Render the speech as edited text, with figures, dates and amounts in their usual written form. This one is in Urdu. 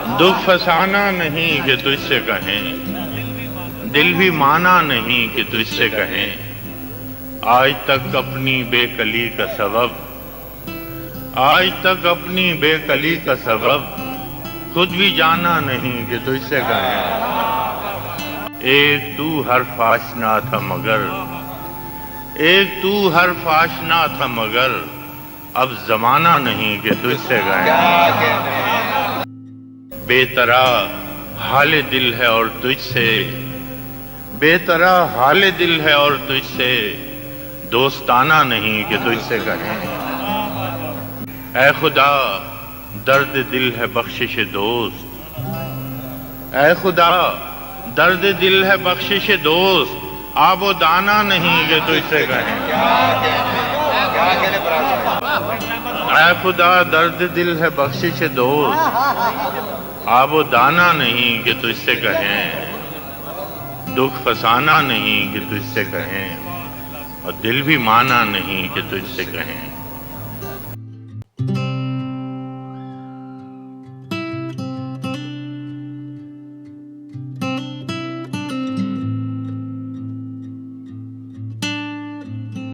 دکھ فسانا نہیں کہ تجھ سے کہیں، دل بھی مانا نہیں کہ تجھ سے کہیں، آج تک اپنی بے کلی کا سبب، آج تک اپنی بے کلی کا سبب خود بھی جانا نہیں کہ تجھ سے کہیں۔ ایک تو حرف آشنا تھا مگر، ایک تو حرف آشنا تھا مگر اب زمانہ نہیں کہ تجھ سے کہیں۔ بے طرح حال دل ہے اور تجھ سے، بے طرح حال دل ہے اور تجھ سے دوستانہ نہیں کہ تجھ سے کہیں۔ اے خدا درد دل ہے بخشش دوست، اے خدا درد دل ہے بخشش دوست آب و دانہ نہیں کہ تجھ سے کہیں۔ اے خدا درد دل ہے بخشش دوست آب و دانہ نہیں کہ تجھ سے کہیں، دکھ فسانا نہیں کہ تجھ سے کہیں اور دل بھی مانا نہیں کہ تجھ سے کہیں۔